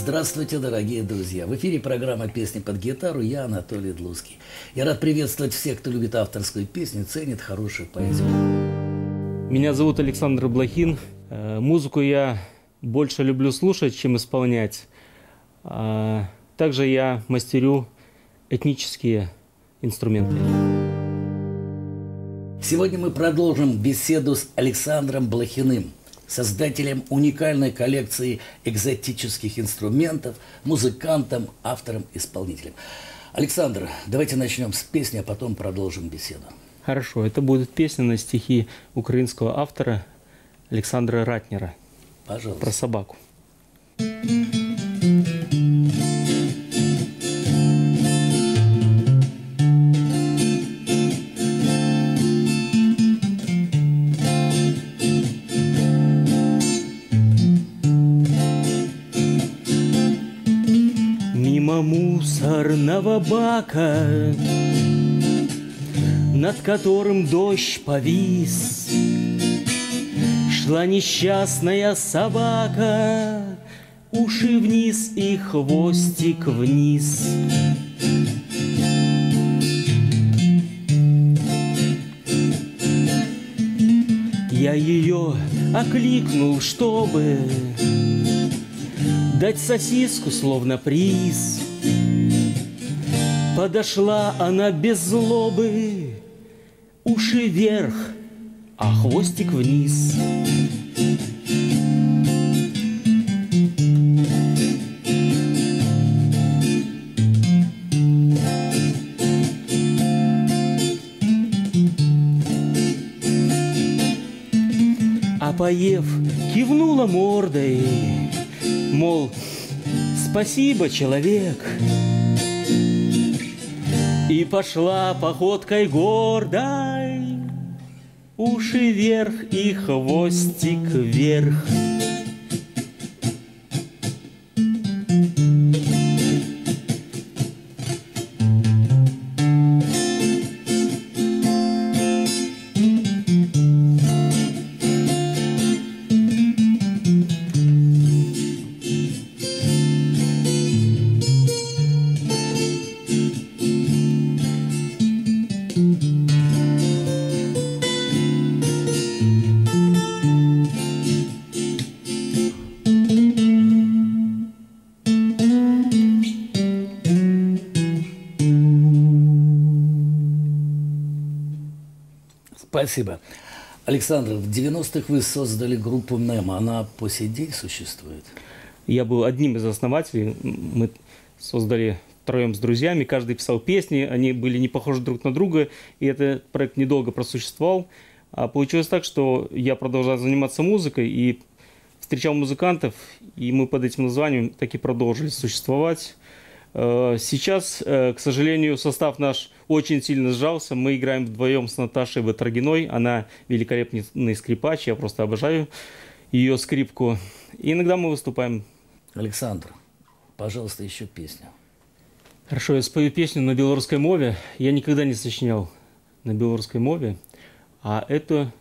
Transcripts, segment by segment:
Здравствуйте, дорогие друзья! В эфире программа «Песни под гитару». Я Анатолий Длуцкий. Я рад приветствовать всех, кто любит авторскую песню, ценит хорошую поэзию. Меня зовут Александр Блохин. Музыку я больше люблю слушать, чем исполнять. Также я мастерю этнические инструменты. Сегодня мы продолжим беседу с Александром Блохиным, создателем уникальной коллекции экзотических инструментов, музыкантом, автором, исполнителем. Александр, давайте начнем с песни, а потом продолжим беседу. Хорошо, это будет песня на стихи украинского автора Александра Ратнера. Пожалуйста. Про собаку. Мимо мусорного бака, над которым дождь повис, шла несчастная собака, уши вниз и хвостик вниз. Я ее окликнул, чтобы дать сосиску, словно приз. Подошла она без злобы, уши вверх, а хвостик вниз. А поев, кивнула мордой, мол, спасибо, человек. И пошла походкой гордой, уши вверх и хвостик вверх. Спасибо. Александр, в 90-х вы создали группу «НЭМ». Она по сей день существует? Я был одним из основателей. Мы создали втроем с друзьями. Каждый писал песни. Они были не похожи друг на друга. И этот проект недолго просуществовал. А получилось так, что я продолжал заниматься музыкой и встречал музыкантов. И мы под этим названием так и продолжили существовать. Сейчас, к сожалению, состав наш очень сильно сжался. Мы играем вдвоем с Наташей Батрагиной. Она великолепный скрипач. Я просто обожаю ее скрипку. И иногда мы выступаем. Александр, пожалуйста, еще песню. Хорошо, я спою песню на белорусской мове. Я никогда не сочинял на белорусской мове. А это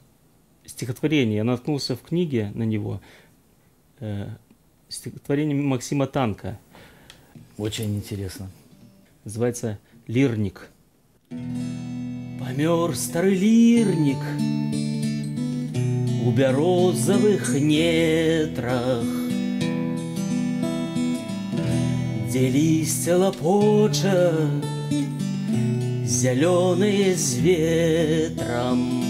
стихотворение. Я наткнулся в книге на него. Стихотворение Максима Танка. Очень интересно. Называется «Лирник». Помер старый лирник у березовых нетрах, где листья лопоча, зеленые с ветром.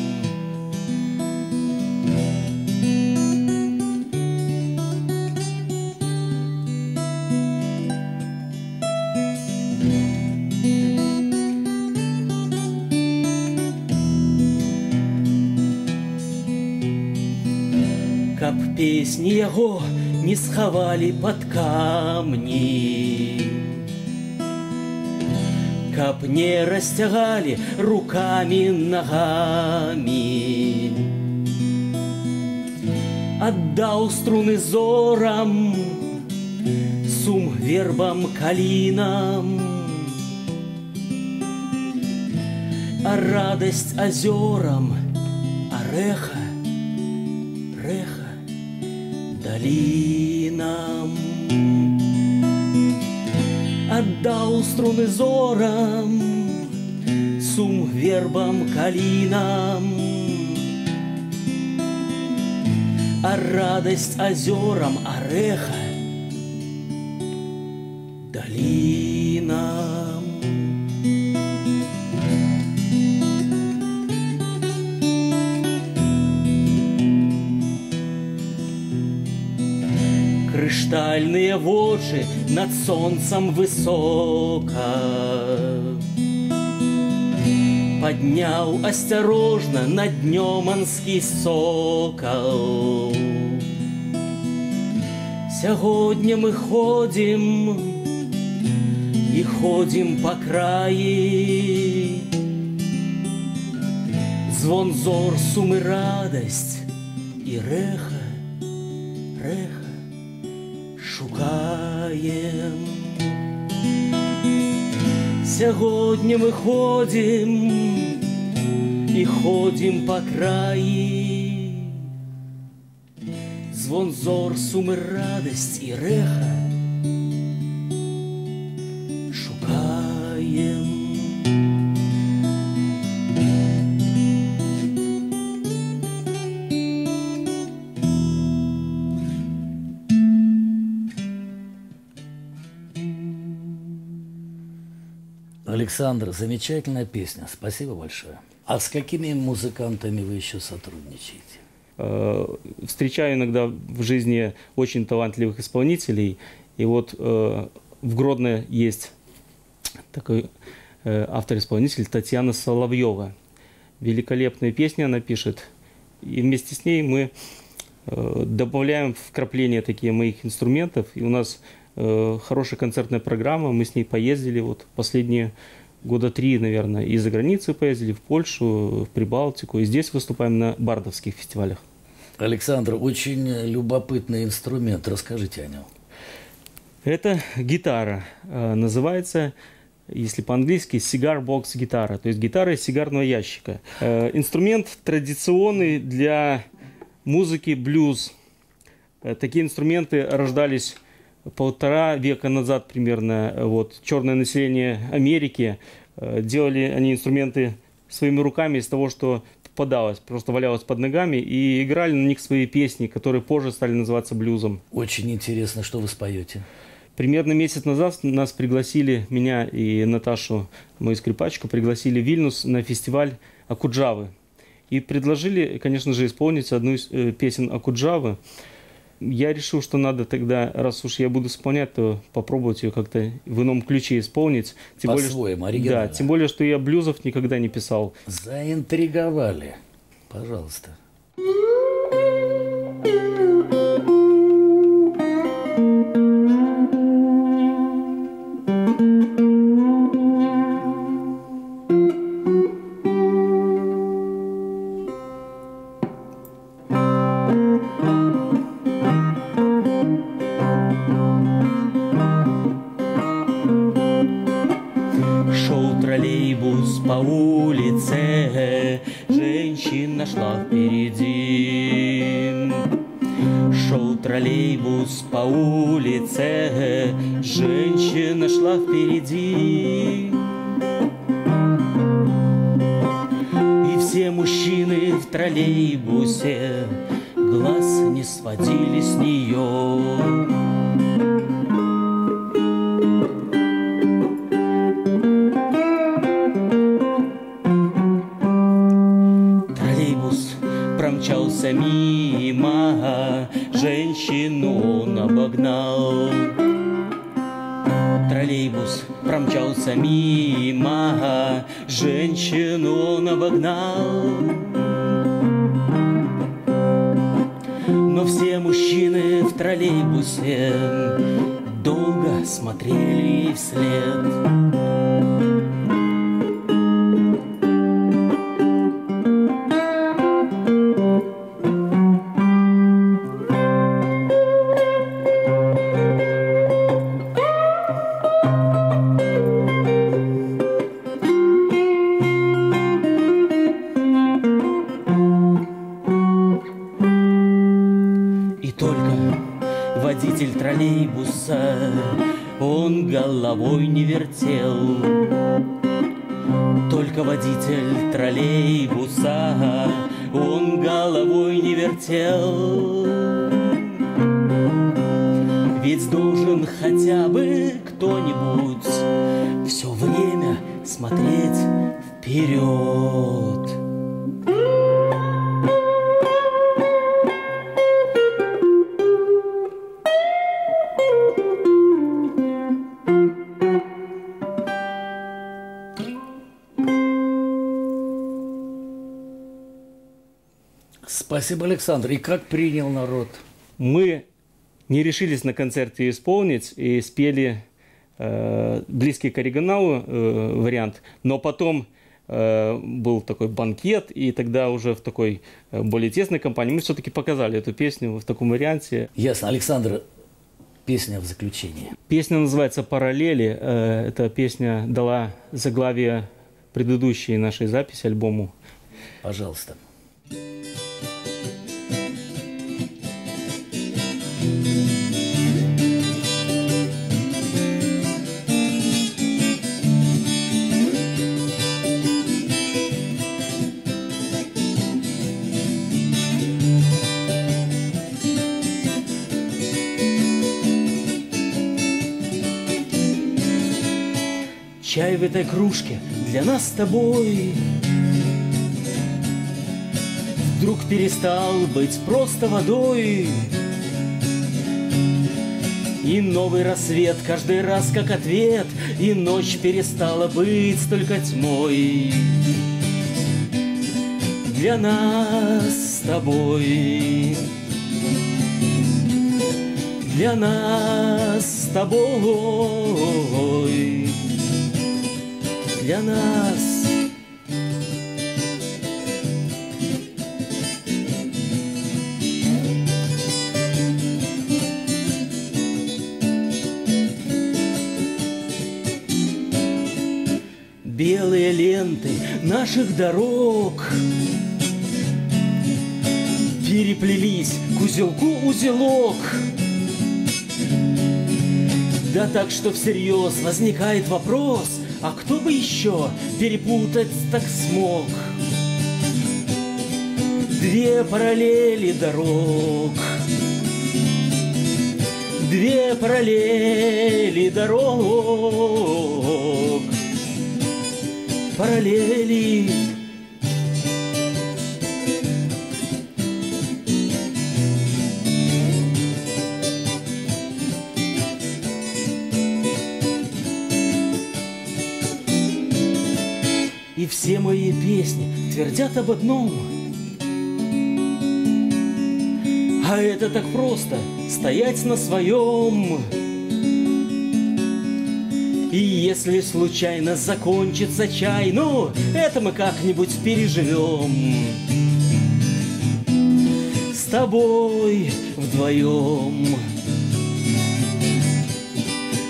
Каб песні яго не схавалі пад камні, каб не расцягалі рукамі, нагамі, аддаў струны зорам, сум вербам, калінам, а радость озерам, а реха долинам. отдал струны зорам, сум вербам, калинам, а радость озерам, ореха долинам. Криштальные вочи над солнцем высоко поднял осторожно над днеманский сокол. Сегодня мы ходим и ходим по краи, звон зор, сум и радость, и реха, реха шукаем. Сегодня мы ходим и ходим по краи, звон зор, сум и радость, и реха шукаем. Александр, замечательная песня. Спасибо большое. А с какими музыкантами вы еще сотрудничаете? Встречаю иногда в жизни очень талантливых исполнителей. И вот в Гродно есть такой автор-исполнитель Татьяна Соловьева. Великолепные песни она пишет. И вместе с ней мы добавляем вкрапления такие моих инструментов. И у нас хорошая концертная программа. Мы с ней поездили вот последние года 3, наверное, и за границу поездили, в Польшу, в Прибалтику. И здесь выступаем на бардовских фестивалях. Александр, очень любопытный инструмент. Расскажите о нем. Это гитара. Называется, если по-английски, cigar box гитара. То есть гитара из сигарного ящика. Инструмент традиционный для музыки блюз. Такие инструменты рождались 1,5 века назад примерно. Вот, черное население Америки. Делали они инструменты своими руками из того, что попадалось, просто валялось под ногами, и играли на них свои песни, которые позже стали называться блюзом. Очень интересно, что вы споете. Примерно месяц назад нас пригласили, меня и Наташу, мою скрипачку, пригласили в Вильнюс на фестиваль Акуджавы. И предложили, конечно же, исполнить одну из песен Акуджавы. Я решил, что надо тогда, раз уж я буду исполнять, то попробовать ее как-то в ином ключе исполнить. По-своему, оригинально. Да, тем более, что я блюзов никогда не писал. Заинтриговали. Пожалуйста. Троллейбус по улице, женщина шла впереди. Шел троллейбус по улице, женщина шла впереди. И все мужчины в троллейбусе глаз не сводили с нее. Промчался мимо, женщину он обогнал. Троллейбус промчался мимо, женщину он обогнал. Но все мужчины в троллейбусе долго смотрели вслед. Водитель троллейбуса он головой не вертел. Только водитель троллейбуса, он головой не вертел. Ведь должен хотя бы кто-нибудь все время смотреть вперед. Спасибо, Александр. И как принял народ? Мы не решились на концерте исполнить и спели близкий к оригиналу вариант, но потом был такой банкет, и тогда уже в такой более тесной компании мы все-таки показали эту песню в таком варианте. Ясно. Александр, песня в заключение. Песня называется «Параллели». Эта песня дала заглавие предыдущей нашей записи альбому. Пожалуйста. Чай в этой кружке для нас с тобой вдруг перестал быть просто водой. И новый рассвет каждый раз как ответ, и ночь перестала быть только тьмой. Для нас с тобой, для нас с тобой, для нас. Белые ленты наших дорог переплелись к узелку узелок. Да так, что всерьез возникает вопрос, а кто бы еще перепутать так смог? Две параллели дорог, две параллели дорог, параллели. И все мои песни твердят об одном. А это так просто — стоять на своем. И если случайно закончится чай, ну, это мы как-нибудь переживем. С тобой вдвоем,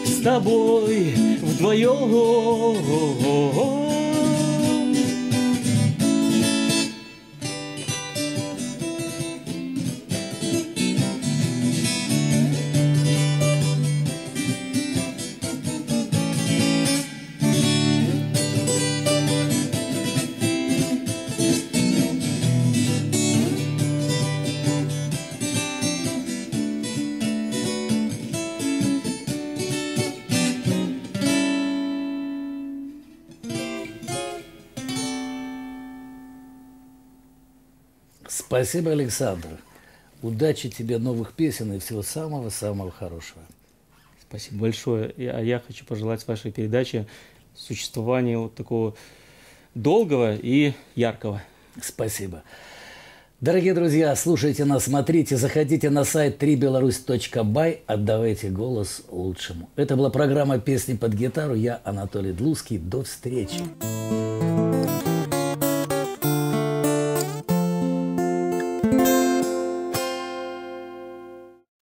с тобой вдвоем. Спасибо, Александр. Удачи тебе, новых песен и всего самого-самого хорошего. Спасибо большое. Я хочу пожелать вашей передаче существования вот такого долгого и яркого. Спасибо. Дорогие друзья, слушайте нас, смотрите, заходите на сайт www.3belorus.by, отдавайте голос лучшему. Это была программа «Песни под гитару». Я Анатолий Длуцкий. До встречи.